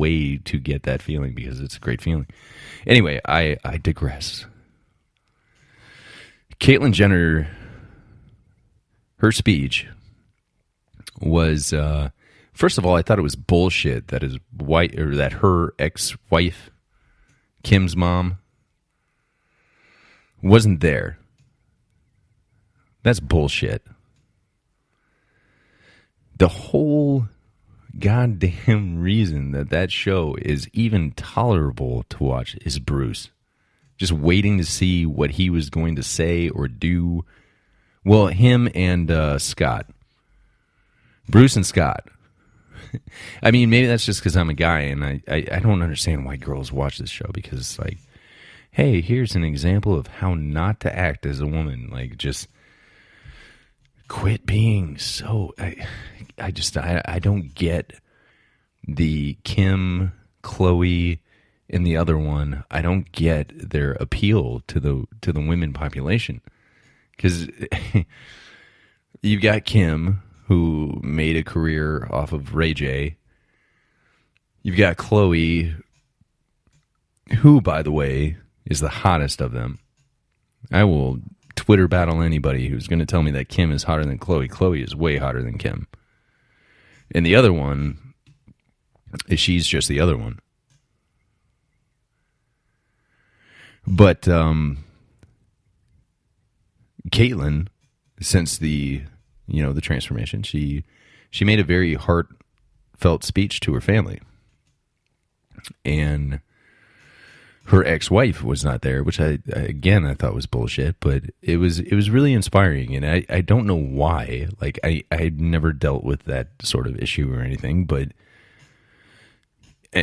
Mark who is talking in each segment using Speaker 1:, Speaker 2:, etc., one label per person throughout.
Speaker 1: way to get that feeling because it's a great feeling. Anyway, I digress. Caitlyn Jenner, her speech was, first of all, I thought it was bullshit that that her ex-wife, Kim's mom, wasn't there. That's bullshit. The whole goddamn reason that show is even tolerable to watch is Bruce. Just waiting to see what he was going to say or do. Well, him and Scott. Bruce and Scott. I mean, maybe that's just because I'm a guy and I don't understand why girls watch this show because it's like, hey, here's an example of how not to act as a woman. Like, just quit being so... I don't get the Kim, Chloe, and the other one. I don't get their appeal to the women population. Because you've got Kim, who made a career off of Ray J. You've got Chloe, who, by the way, is the hottest of them. I will Twitter battle anybody who's going to tell me that Kim is hotter than Chloe. Chloe is way hotter than Kim. And the other one, she's just the other one. But Caitlyn, since the transformation, she made a very heartfelt speech to her family. And her ex-wife was not there, which I thought was bullshit, but it was really inspiring, and I don't know why. Like I never dealt with that sort of issue or anything, but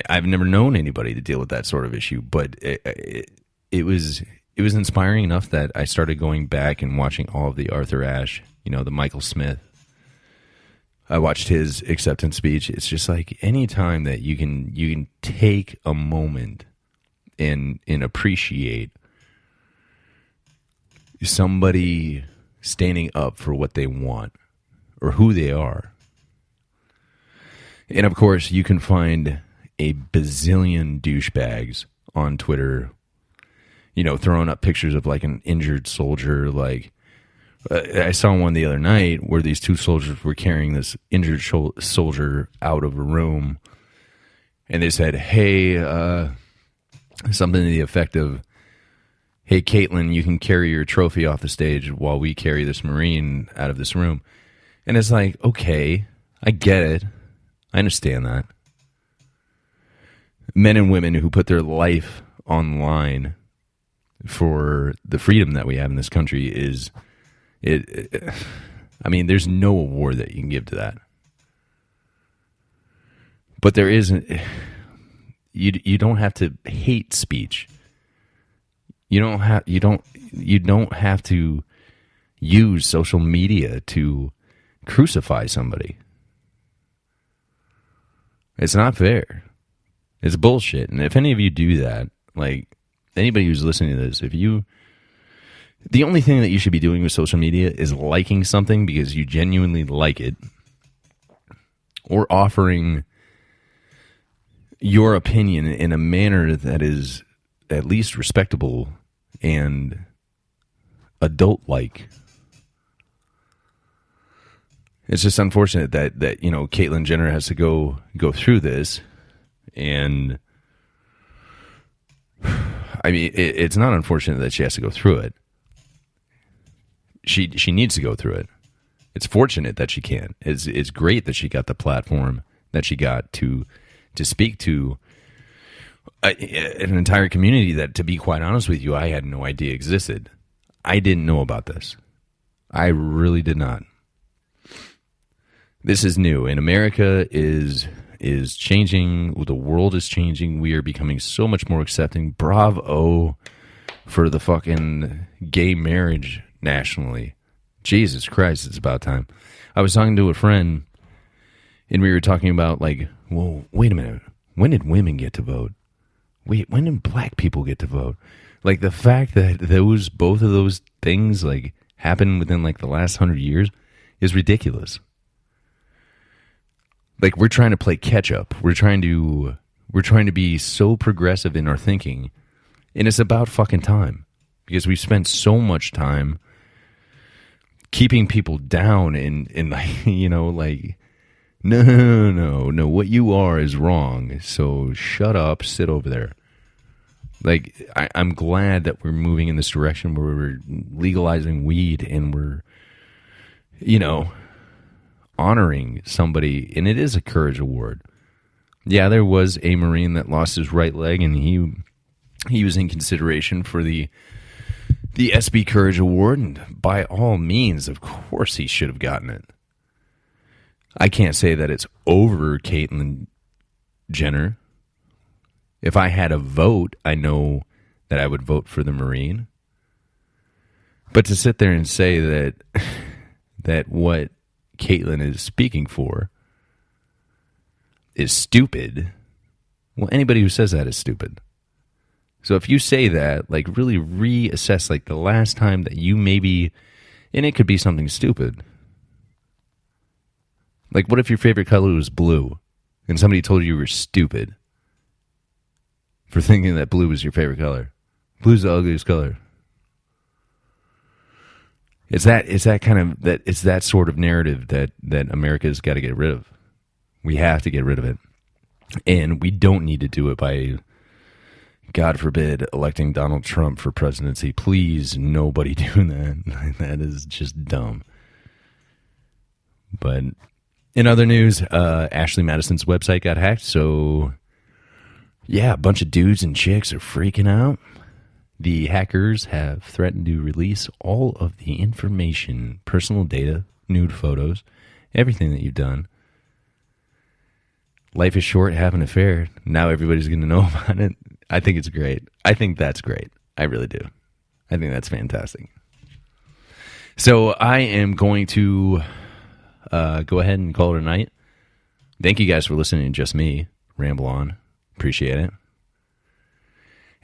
Speaker 1: I've never known anybody to deal with that sort of issue. But it was inspiring enough that I started going back and watching all of the Arthur Ashe, the Michael Smith. I watched his acceptance speech. It's just like any time that you can take a moment and appreciate somebody standing up for what they want or who they are. And of course, you can find a bazillion douchebags on Twitter, throwing up pictures of like an injured soldier. Like I saw one the other night where these two soldiers were carrying this injured soldier out of a room, and they said, hey, something to the effect of, hey, Caitlyn, you can carry your trophy off the stage while we carry this Marine out of this room. And it's like, okay, I get it. I understand that. Men and women who put their life on the line for the freedom that we have in this country there's no award that you can give to that. But there isn't... You don't have to hate speech. You don't have to use social media to crucify somebody. It's not fair. It's bullshit. And if any of you do that, like anybody who's listening to this, the only thing that you should be doing with social media is liking something because you genuinely like it, or offering your opinion in a manner that is at least respectable and adult-like. It's just unfortunate that Caitlyn Jenner has to go through this, and I mean it's not unfortunate that she has to go through it. She needs to go through it. It's fortunate that she can. It's great that she got the platform that she got to speak to an entire community that, to be quite honest with you, I had no idea existed. I didn't know about this. I really did not. This is new, and America is changing. The world is changing. We are becoming so much more accepting. Bravo for the fucking gay marriage nationally. Jesus Christ, it's about time. I was talking to a friend, and we were talking about, like, well, wait a minute. When did women get to vote? Wait, when did black people get to vote? Like, the fact that both of those things, like, happened within, like, the last 100 years is ridiculous. Like, we're trying to play catch up. We're trying to We're trying to be so progressive in our thinking, and it's about fucking time, because we spent so much time keeping people down and like, you know, like, no, what you are is wrong, so shut up, sit over there. Like, I'm glad that we're moving in this direction where we're legalizing weed and we're, you know, honoring somebody, and it is a courage award. Yeah, there was a Marine that lost his right leg, and he was in consideration for the SB Courage Award, and by all means, of course, he should have gotten it. I can't say that it's over Caitlyn Jenner. If I had a vote, I know that I would vote for the Marine. But to sit there and say that what Caitlyn is speaking for is stupid, well, anybody who says that is stupid. So if you say that, like, really reassess, like, the last time that you maybe, and it could be something stupid. Like, what if your favorite color was blue and somebody told you were stupid for thinking that blue was your favorite color? Blue's the ugliest color. It's that sort of narrative that America's got to get rid of. We have to get rid of it. And we don't need to do it by, God forbid, electing Donald Trump for presidency. Please, nobody doing that. That is just dumb. But in other news, Ashley Madison's website got hacked. So, yeah, a bunch of dudes and chicks are freaking out. The hackers have threatened to release all of the information, personal data, nude photos, everything that you've done. Life is short, have an affair. Now everybody's going to know about it. I think it's great. I think that's great. I really do. I think that's fantastic. So I am going to go ahead and call it a night. Thank you guys for listening to just me ramble on. Appreciate it.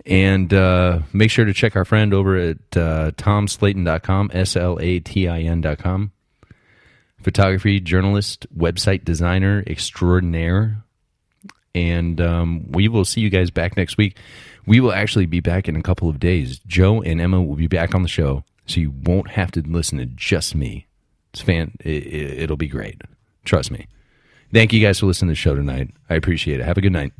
Speaker 1: And make sure to check our friend over at tomslayton.com, SLATIN.com. Photography, journalist, website designer extraordinaire. And we will see you guys back next week. We will actually be back in a couple of days. Joe and Emma will be back on the show, so you won't have to listen to just me. It'll be great. Trust me. Thank you guys for listening to the show tonight. I appreciate it. Have a good night.